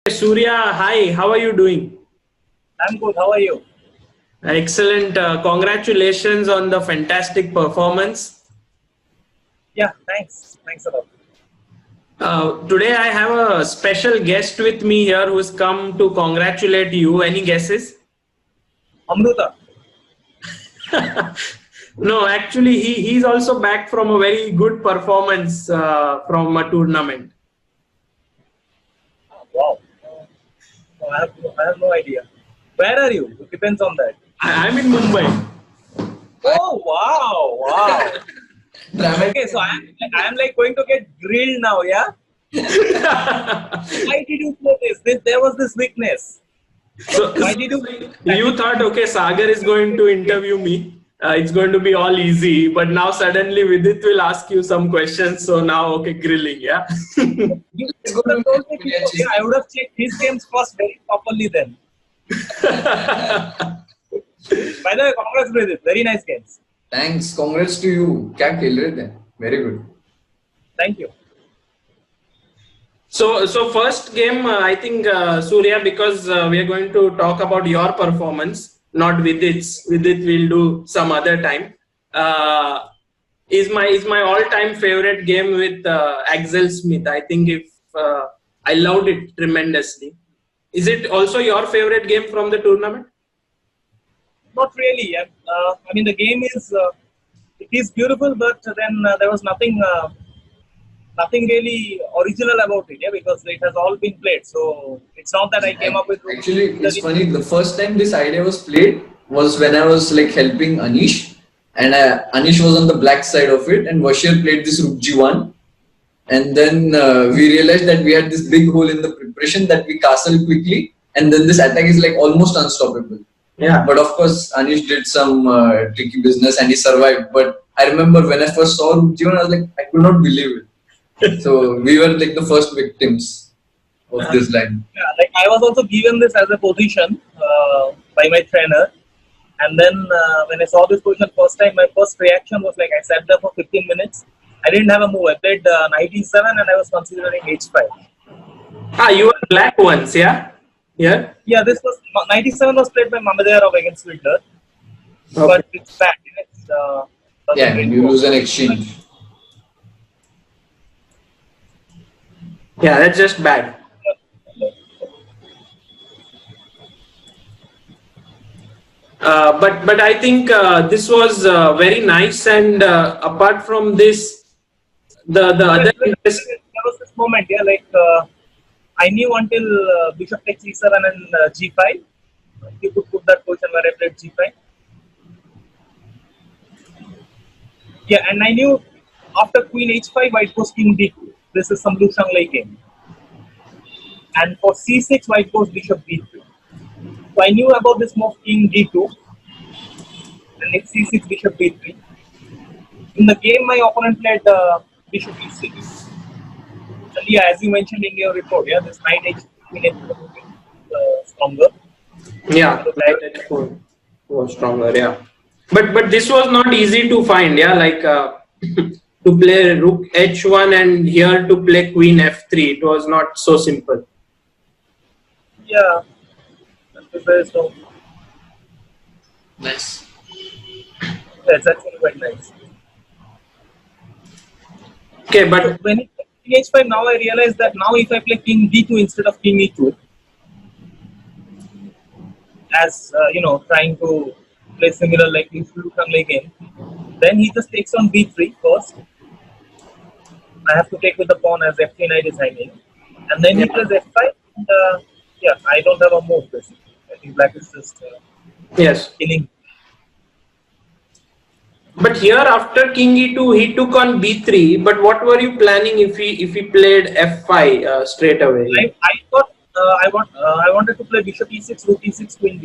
Surya, hi, how are you doing? I'm good. How are you? Excellent. Congratulations on the fantastic performance. Yeah, thanks. Thanks a lot. Today I have a special guest with me here who's come to congratulate you. Any guesses? Amruta. No, actually, he's also back from a very good performance from a tournament. Oh, wow. I have no idea. Where are you? It depends on that. I'm in Mumbai. Oh, wow. Wow. Okay, so I'm like going to get grilled now, yeah? Why did you play this? There was this weakness. So, Why did you thought, okay, Sagar is going to interview me. It's going to be all easy. But now suddenly Vidit will ask you some questions. So now, okay, grilling, yeah? you could have told me before, yeah, I would have checked his games first very properly then. By the way, congrats, Vidit. Very nice games. Thanks. Congrats to you. क्या खेल रहे थे? Very good. Thank you. So first game, I think Surya, because we are going to talk about your performance, not Vidit's. Vidit will do some other time. Is my all-time favorite game with Axel Smith. I think I loved it tremendously. Is it also your favorite game from the tournament? Not really. I mean, the game is it is beautiful, but then there was nothing really original about it, yeah, because it has all been played. So it's not that I came up with. Actually, it's funny. The first time this idea was played was when I was like helping Anish, and Anish was on the black side of it, and Vashir played this Rook G1, and then we realized that we had this big hole in the preparation that we castle quickly, and then this attack is like almost unstoppable. Yeah. But of course, Anish did some tricky business and he survived. But I remember when I first saw Rook G1, I was like, I could not believe it. So we were like the first victims of this line. Yeah, like I was also given this as a position by my trainer, and then when I saw this position first time, my first reaction was like I sat there for 15 minutes. I didn't have a move. I played knight e7 and I was considering h5. You were black once, yeah? Yeah. Yeah, this was knight e7 was played by Mamadeyarov against Wilder, but it's bad. It's, Yeah, I mean, you lose an exchange. Yeah, that's just bad. But I think this was very nice, and apart from this, the other interest. There was this moment, yeah, like I knew until bishop takes e7 and g5. You could put that position where I played g5. Yeah, and I knew after queen h5, white goes king d2. This is some Lu Shanglai game. And for c6, white goes bishop b3. So I knew about this move king d2. And if c6, bishop b3. In the game, my opponent played bishop e6. And yeah, as you mentioned in your report, yeah, this knight h queen h4 is stronger. Yeah, knight h4 was stronger. Yeah, but this was not easy to find. Yeah, like to play rook h1 and here to play queen f3. It was not so simple. Yeah, that's very strong. Nice. That's actually quite nice. Okay, but When it king h5, now I realize that now if I play king d2 instead of king e2, as trying to play similar like Lu Shanglai game, then he just takes on b3 first. I have to take with the pawn as f3 knight is hanging, and then he plays f5. And, yeah, I don't have a move. Basically, I think black is just yes. killing. But here after king e2, he took on b3. But what were you planning if he played f5 straight away? I thought I wanted to play bishop e6, rook e6, queen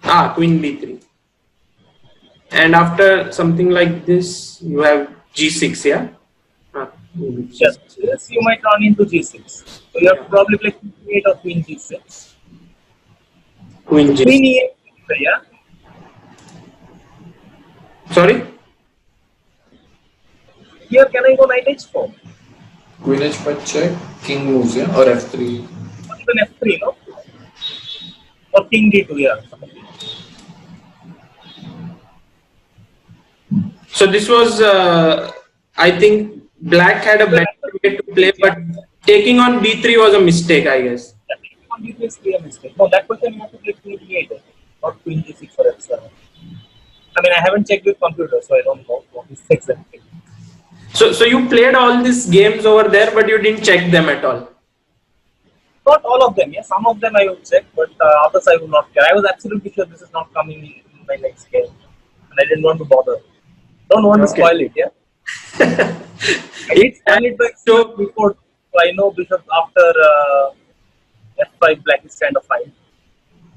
b3. Queen b3. And after something like this, you have g6, yeah? Yes, you might run into g6. So you have to probably play queen e8 or queen g6. Queen g6. Queen e8, yeah? Sorry? Here, can I go knight h4? Queen h5 check, king moves, yeah, or f3. Or even f3, no? Or king d2, yeah. So this was, I think, black had a better way to play, but taking on b3 was a mistake, I guess. Yeah, taking on d3 is clear mistake. No, that question you have to play queen d8, not queen d6 or f7. I mean, I haven't checked with computer, so I don't know what is exactly. So you played all these games over there, but you didn't check them at all. Not all of them, yeah. Some of them I would check, but others I would not care. I was absolutely sure this is not coming in my next game, and I didn't want to bother. Don't want to spoil it, yeah. I did spoil it by so before, so I know because after f5 black is kind of fine.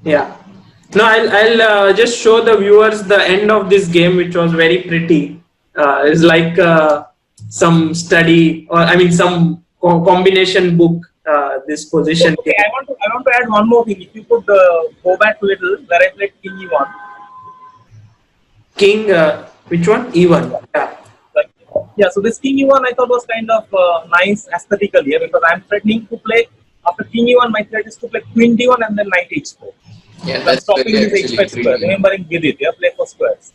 Yeah. No, I'll just show the viewers the end of this game, which was very pretty. It's like some study, or I mean, some combination book. This position. Okay, I want to add one more thing. If you could go back a little, where I played king e1. King, which one? E1. Yeah. Yeah. So this king e1 I thought was kind of nice aesthetically, yeah, because I'm threatening to play after king e1. My threat is to play queen d1 and then knight h4. Yeah, that's stopping this h5 square. Remembering Vidit, yeah, play for squares.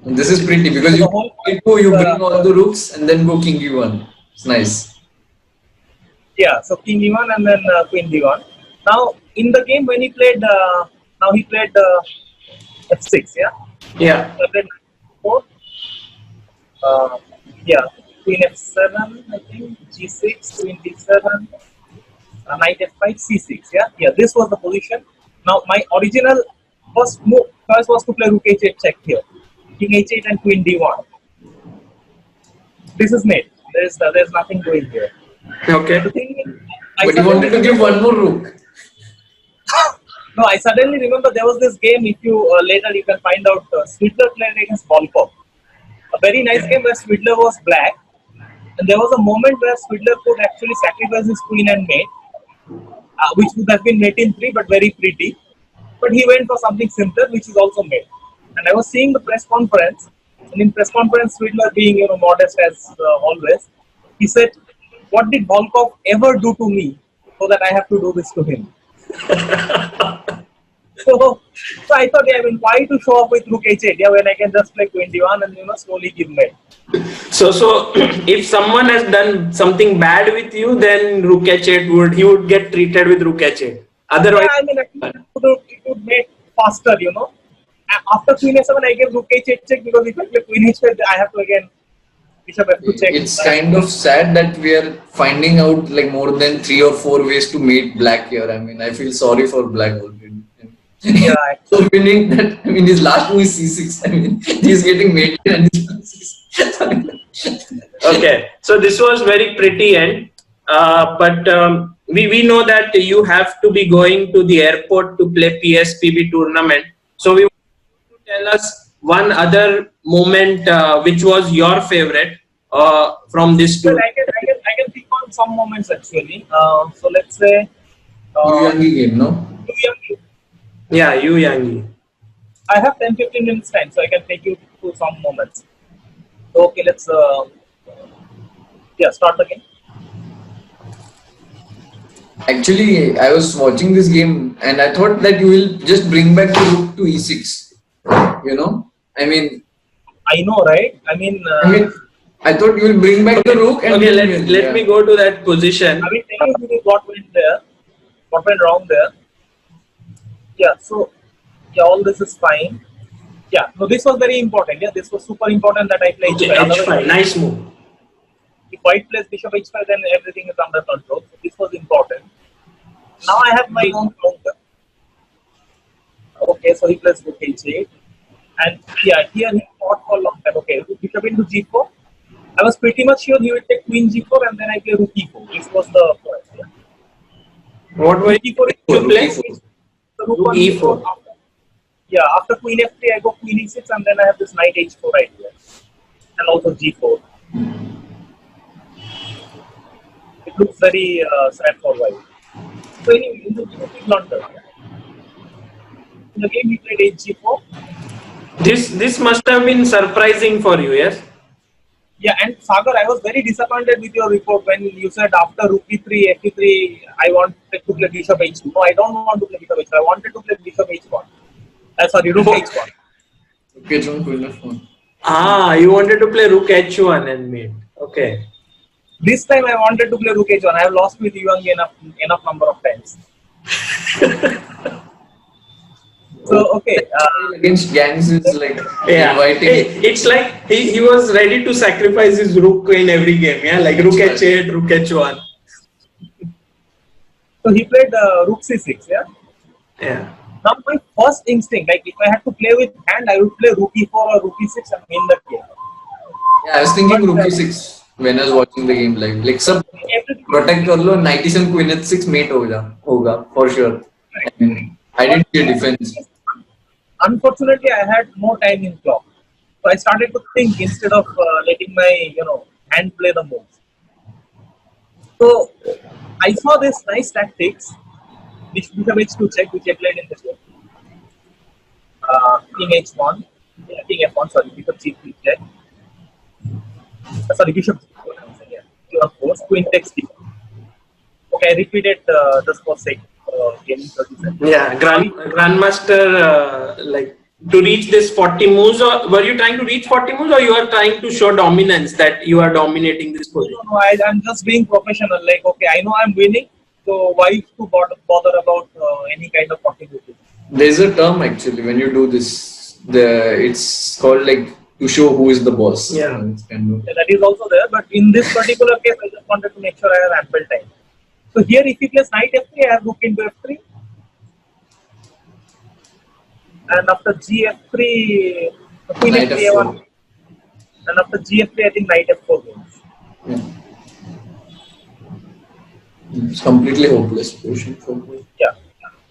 This is pretty because you bring all the rooks and then go king e1. It's nice. Yeah, so king e1 and then queen d1. Now in the game when he played, now he played f6. Yeah. Yeah. So I played 4. Yeah, queen f7. I think g6, queen d7, knight f5, c6. Yeah. Yeah. This was the position. Now my original first choice was to play rook h8 check here, king h8 and queen d1. This is mate. There's nothing going here. Okay. But you wanted to give one more rook. No, I suddenly remember there was this game. If you later you can find out, Swidler played against Volkov. A very nice game where Swidler was black, and there was a moment where Swidler could actually sacrifice his queen and mate, which would have been mate in 3, but very pretty. But he went for something simpler, which is also mate. And I was seeing the press conference, and in press conference, Swidler being modest as always, he said, "What did Volkov ever do to me so that I have to do this to him?" so I thought, yeah, I mean, why to show up with rook h8? Yeah, when I can just play queen d1 and slowly give mate. So if someone has done something bad with you, then rook h8 he would get treated with rook h8. Otherwise, yeah, I mean, it would make faster, After queen a7, I gave rook h8 check because if I play queen h8, I have to again. It's kind of sad that we are finding out like more than 3 or 4 ways to mate black here. I mean, I feel sorry for black already. Yeah. So meaning that, I mean, his last move is c6. I mean, he's getting mated and he's okay. So this was very pretty end. But we know that you have to be going to the airport to play PSPB tournament. So we want you to tell us one other moment which was your favorite from this tour. Well, I can think on some moments actually. So let's say Yangyi game, no? Yangyi. Yeah, Yangyi. I have 10-15 minutes time, so I can take you through some moments. So, okay, let's start the game. Actually, I was watching this game and I thought that you will just bring back the rook to e6. I mean, I know, right? I mean, I thought you will bring back the rook. And let me go to that position. I will tell you what went there, what went wrong there. Yeah, so all this is fine. Yeah, so this was very important. Yeah, this was super important that I played h5. Nice move. If white plays bishop h5, then everything is under control. So this was important. Now I have my own counter. Okay, so he plays rook h8. And yeah, here he fought for a long time. Okay, bishop into g4. I was pretty much sure he would take queen g4 and then I play rook e4. This was the point. Yeah. What was e4 you play? Rook e4. Yeah, after queen f3, I go queen e6 and then I have this knight h4 right here. And also g4. It looks very sad for white. So anyway, in the game, he blundered. In the game, he played hg4. This must have been surprising for you, yes? Yeah, and Sagar, I was very disappointed with your report when you said after rook e3, f3, I wanted to play bishop h2. No, I don't want to play bishop h2. I wanted to play bishop h1. Sorry, rook h1. Okay, John, Queen F1. You wanted to play rook h1 and mate. Okay. This time I wanted to play rook h1. I have lost with Yangyi enough number of times. So okay, against gangs is like inviting. It's like he was ready to sacrifice his rook in every game. Yeah, like rook h8, rook h1. So he played rook c6. Yeah. Yeah. Now my first instinct, like if I had to play with hand, I would play rook e4 or rook e6 and win the game. Yeah, I was thinking rook e6 when I was watching the game live. Like sub protect कर लो 97 queen h6 mate होगा for sure. I didn't see a defense. Unfortunately, I had no time in clock, so I started to think instead of letting my hand play the moves. So I saw this nice tactics, bishop h2 check, which I played in this game. King h1, king f1, sorry, bishop g3 check. Sorry, bishop g4. Yeah, of course, queen takes d. Okay, I repeated this for sake. Gaming 30 seconds. Yeah, Grandmaster, like to reach this 40 moves, or were you trying to reach 40 moves, or you are trying to show dominance that you are dominating this position? No, I'm just being professional. Like, okay, I know I'm winning, so why to bother about any kind of 40 moves? There's a term actually when you do this. It's called like to show who is the boss. Yeah, that is also there. But in this particular case, I just wanted to make sure I have ample time. So here, if he plays knight f3, I have rook into f3, and after g f3, queen knight f3 f4. and after g f3, I think knight f4 wins. Yeah. It's completely hopeless position for me. Yeah.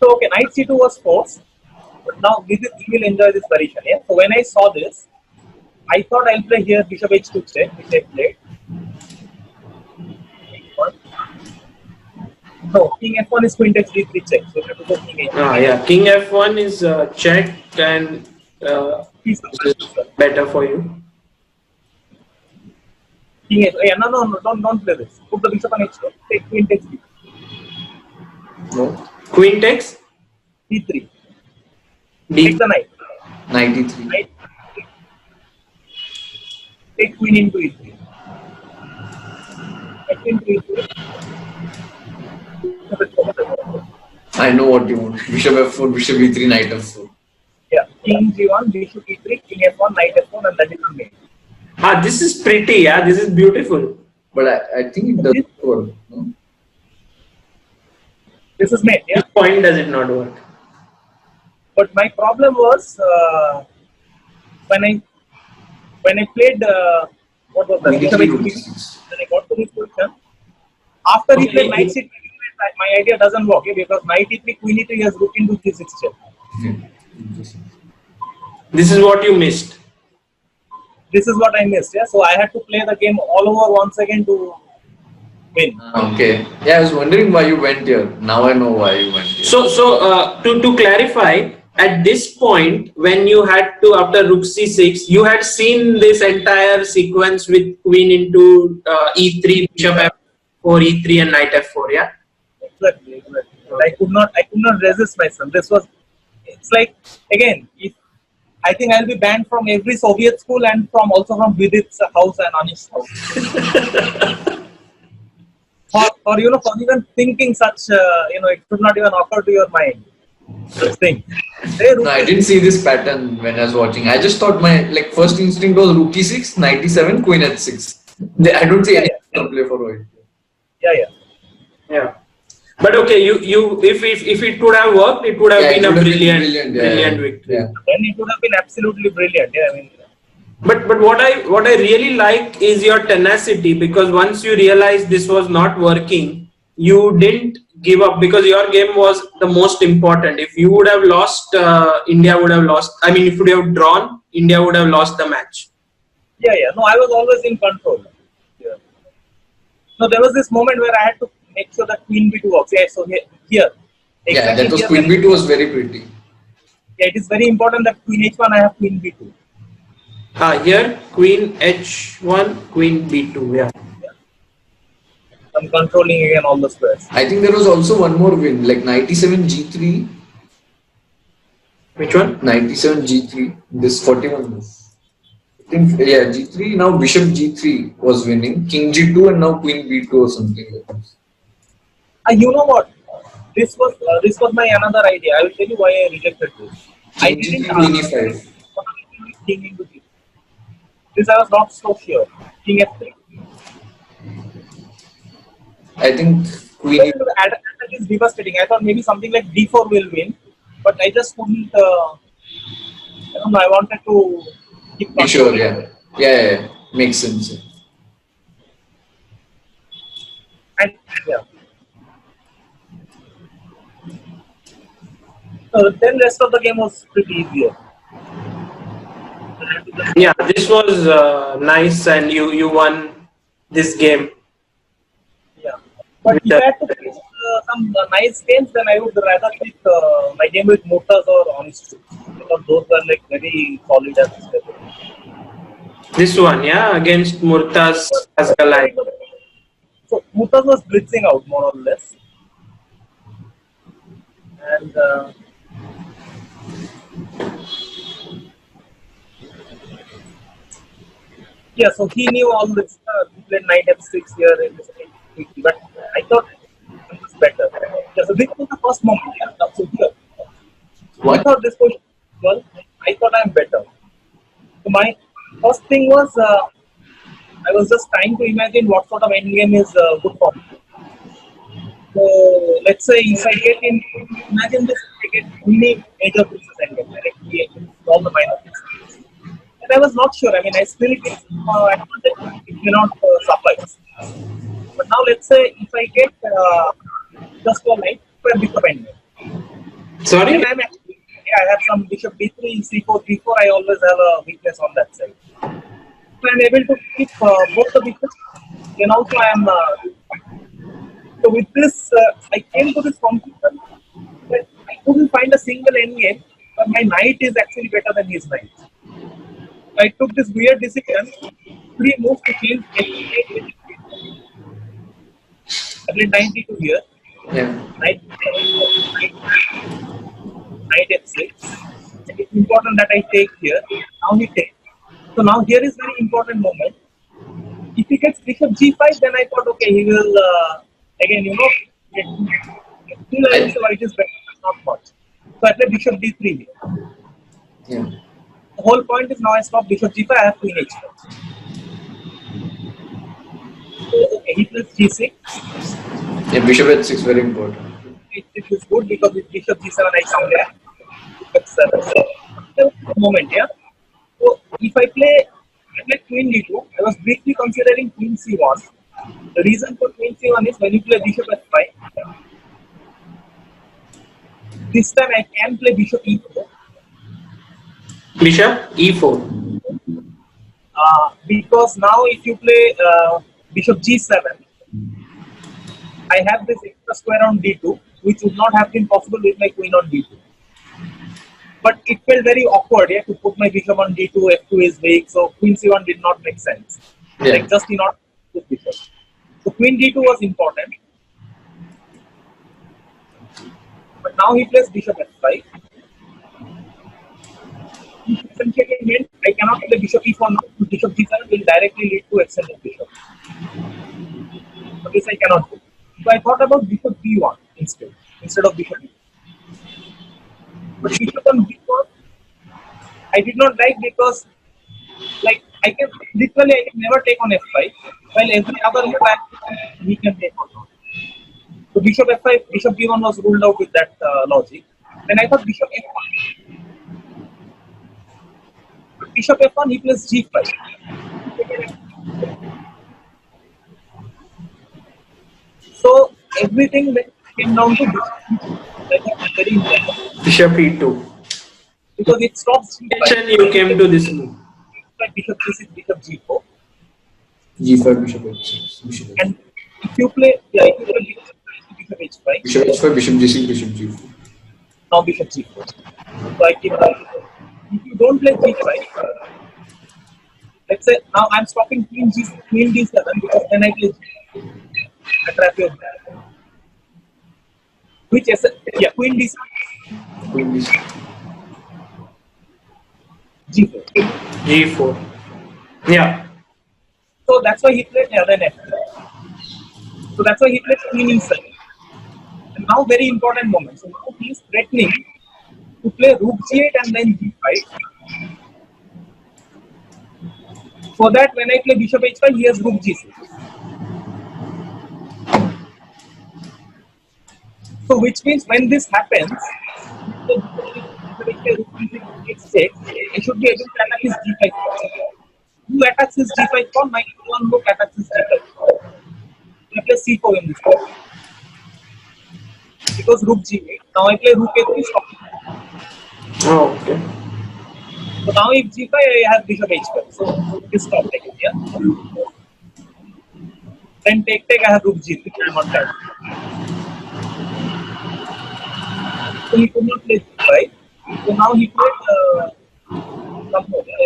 So okay, knight c2 was forced, but now he will enjoy this variation. Yeah. So when I saw this, I thought I'll play here bishop h2 check, which I played. No, king f1 is queen takes d3 check. So you have to go king h1. Yeah, king f1 is check, and this is better for you. King h1. Yeah, no, don't play this. Put the bishop on h2. Take queen takes d3. No. Queen takes d3. d. Take the knight. 93. Knight. Take queen into e3. Take into e3. I know what you want. Bishop f4, bishop e3, knight f4. Yeah, king g1, bishop e3, king f1, knight f1, and that is the main. This is pretty. Yeah, this is beautiful. But I think it doesn't work. No? This is mate. Yeah. Which point does it not work? But my problem was when I played what was that? Bishop h3. When I got to this position, after he played knight c3, my idea doesn't work because knight e3, queen e3 has rook into g6 check. This is what you missed. This is what I missed. Yeah, so I had to play the game all over once again to win. Okay. Yeah, I was wondering why you went here. Now I know why you went here. So to clarify, at this point, when you had to, after rook c6, you had seen this entire sequence with queen into e3, bishop f4, e3, and knight f4. Yeah. Exactly. I could not resist myself. It's like, again, if I think I'll be banned from every Soviet school and also from Vidit's house and Anish's house. or for even thinking such, it should not even occur to your mind. This thing. No, I didn't see this pattern when I was watching. I just thought my first instinct was rook e6, 97, queen h6. I don't see any play for it. Yeah. But okay, if it would have worked, it would have been a brilliant victory. Yeah. Then it would have been absolutely brilliant. Yeah, I mean. But what I really like is your tenacity, because once you realized this was not working, you didn't give up, because your game was the most important. If you would have lost, India would have lost. I mean, if you would have drawn, India would have lost the match. Yeah. No, I was always in control. Yeah. So there was this moment where I had to make sure that queen b2 works. Yeah, so here. Exactly, yeah, that was queen b2 was very pretty. Yeah, it is very important that queen h1 I have queen b2. Here queen h1, queen b2. Yeah. I'm controlling again all the squares. I think there was also one more win, like 97 g3. Which one? 97 g3. This 41. I think yeah, g3. Now bishop g3 was winning. King g2 and now queen b2 or something like this. You know what? This was my another idea. I will tell you why I rejected this. I King didn't g3, queen e5. king into this. This I was not so sure. King f3. I think queen e. The advantage is devastating. I thought maybe something like d4 will win, but I just couldn't. I don't know. I wanted to keep Be sure, controlling. yeah. Makes sense. And yeah. Then rest of the game was pretty easier. Yeah, this was nice, and you won this game. Yeah, but if I had to pick some nice games, then I would rather pick my game with Murtas or Honest, because those were like very solid and stable. This one, yeah, against Murtas Kazhgalayev. So Murtas was blitzing out more or less, and yeah, so he knew all this. He played knight f6 here in this but I thought it was better. Yeah, so this was the first moment. Yeah, so here. What? I thought this was well. I thought I'm better. So my first thing was I was just trying to imagine what sort of endgame is good for me. So let's say if I get in, imagine this, I get only major pieces endgame, directly all the minor pieces. And I was not sure. I mean, I still get advantage, it may not suffice. But now let's say if I get just a knight, where bishop endgame. Sorry? Then I have some bishop b3, c4, d4. I always have a weakness on that side. So I'm able to keep both the bishops. Then also I am. So with this, I came to this conclusion that I couldn't find a single endgame, but my knight is actually better than his knight. I took this weird decision. 3 moves to change h8. I played 92 here. Yeah. Knight f6. It's important that I take here. Now he takes. So now here is very important moment. If he gets bishop g5, then I thought, okay, he will again, still I will say white is better, not much. So I play bishop d3 here. Yeah. The whole point is now I stop bishop g5, I have queen h5. So okay, he plays g6. Yeah, bishop h6 very important. It is good because with bishop g7 I come there. Bishop 7. So moment, yeah. So if I play queen d2, I was briefly considering queen c1. The reason for queen c1 is when you play bishop f5, this time I can play bishop e4. Bishop e4. Because now if you play bishop g7, I have this extra square on d2, which would not have been possible with my queen on d2. But it felt very awkward, yeah, to put my bishop on d2, f2 is weak, so queen c1 did not make sense. Yeah. Like just not with bishop. So queen d2 was important. But now he plays bishop f5. Essentially meant I cannot play bishop e4 now. Bishop g7 will directly lead to extended bishop. So this I cannot do. So I thought about bishop b1 instead of bishop e4. But bishop on b4 I did not like because like I can never take on f5, while every other move he can take on. So bishop f5, bishop b1 was ruled out with that logic. Then I thought bishop f1. Bishop f1, he plays g5. So everything came down to very important. Bishop e2. Because it stops Then you came to this move. Bishop c6, bishop g4. g5, bishop h6, bishop h5. And if you play, bishop h5. Bishop h5, bishop g6, bishop g4. Now bishop g4. So I keep if you don't play g5, let's say now I'm stopping queen d7 because then I play a trap your which is yeah queen d7 Queen is g4. G4. Yeah. So that's why he played then f3. So that's why he played queen e7. And now very important moment. So now he is threatening to play rook g8 and then g5. So that when I play bishop h5, he has rook g6. So which means when this happens, I should be able to attack his g5 pawn. Who attacks his g5 pawn? My one rook attacks his g5 pawn. I play c4 in this pawn. Because rook g8. Now I play rook a3 stopping. Oh, okay. So now if g5, I have bishop h5. So this stop taken here. Then take, I have rook g3. I'm on time. So he could not play g5. So now he played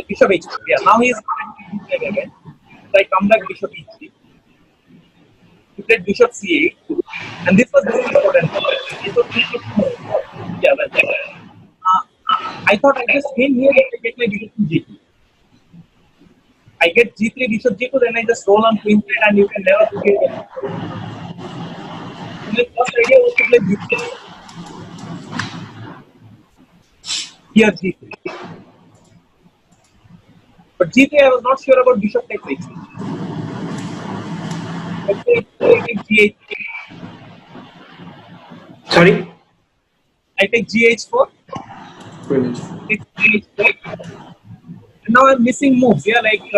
bishop h5. Yeah, now he is g5 again. So I come back bishop e3. He played bishop c8. And this was very important. Yeah, I thought I just came here to get my bishop to g2. I get g3 bishop g2, then I just roll on queen plate and you can never forget it. So my first idea was to play b3. Here g3. But g3 I was not sure about bishop takes h3. I take g8. Sorry? I take gh4. Queen Take gh4. And now I'm missing moves. Yeah, like it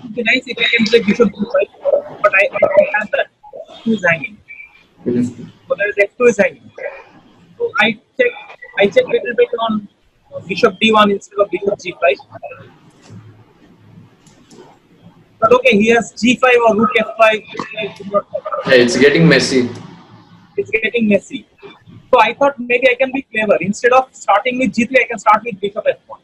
would be nice if I can play bishop g5, but I don't have that. F2 is hanging. So there is f2 is hanging. So I check little bit on bishop d1 instead of bishop g5. But okay, he has g5 or rook f5. Yeah, it's getting messy. It's getting messy. So I thought maybe I can be clever. Instead of starting with g3, I can start with bishop f1.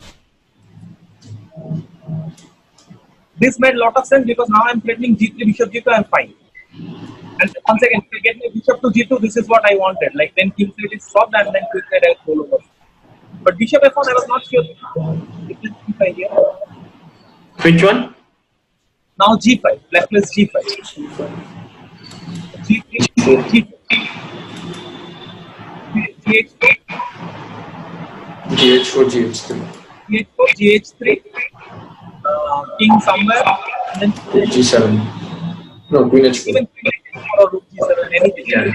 This made a lot of sense because now I'm threatening g3, bishop g2, I'm fine. And once again, if I get my bishop to g2, this is what I wanted. Like then king side is stopped and then king side I roll over. But bishop f1, I was not sure. It is g5 here. Which one? Now g5, black plays g5. g3, g4. gh4, GH4, GH3. gh4, gh3. King somewhere, and then G7. No, Queen H4. even queen h4 or rook g7, anything. Yeah.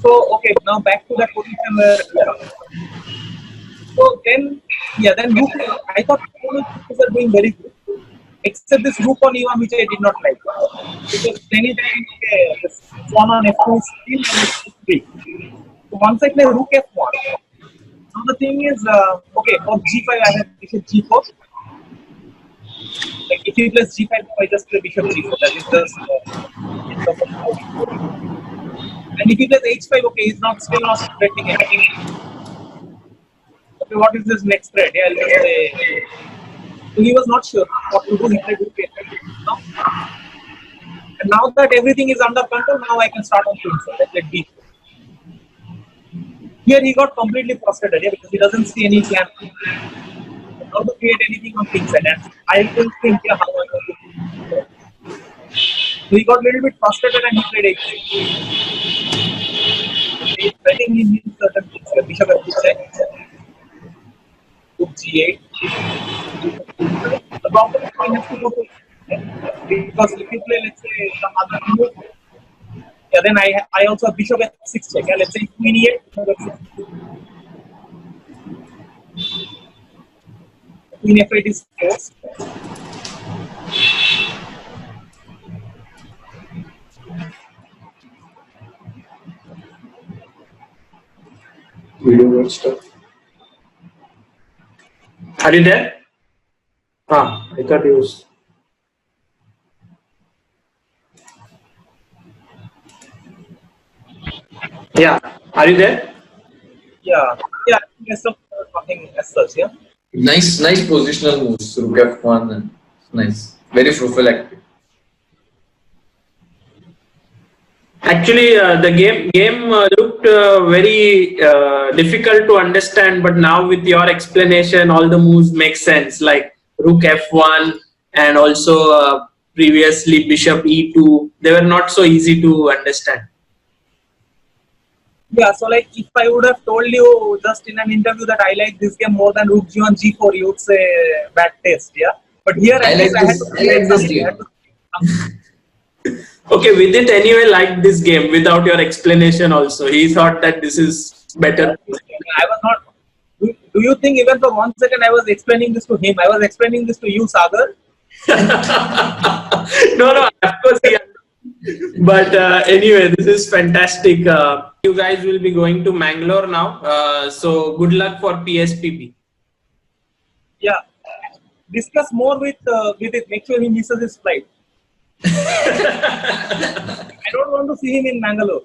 So okay, now back to that position where. So then, yeah, then rook. I thought pieces are doing very good, except this rook on e1, which I did not like because anytime okay, this pawn on f2 is still and it's free. So once I play rook f1, now the thing is okay for g5 I have bishop g4. Like if he plays g5, I just play bishop g4. That is just and if he plays h5, okay, he's not still not threatening anything. Okay, what is this next threat? Yeah, I'll just say. So he was not sure what to do. He played rook a3. Now, and now that everything is under control, now I can start on queen side. I played b4. Here he got completely frustrated, yeah, because he doesn't see any plan how to create anything on king side, and I don't think yeah, how I can do it. So he got a little bit frustrated and he played h3. I think he needs certain things here. Bishop f6, rook g8. The problem is he has to go to because if you play, let's say, some other move, yeah, then I also have bishop f6 check. Yeah, let's say queen e8, bishop f6. Queen f8 is forced. Video got stuck. Are you there? Ah, I thought he was. Yeah. Are you there? Yeah, yeah, nothing as such, yeah. Nice positional moves. Rook F1 and nice. Very prophylactic. Actually, the game looked very difficult to understand, but now with your explanation, all the moves make sense. Like Rook F1 and also previously Bishop E2. They were not so easy to understand. Yeah, so like if I would have told you just in an interview that I like this game more than Rook G1 G4, you would say bad taste, yeah. But here I like this game. Okay, Vidit anyway liked this game without your explanation also. He thought that this is better. I was not. Do you think even for 1 second I was explaining this to him? I was explaining this to you, Sagar. No, of course he. But anyway, this is fantastic. You guys will be going to Mangalore now. So good luck for PSPB. Yeah. Discuss more with it. Make sure he misses his flight. I don't want to see him in Mangalore.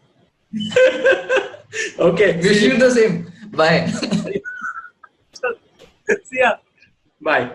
Okay. Wish you the same. Bye. See ya. Bye.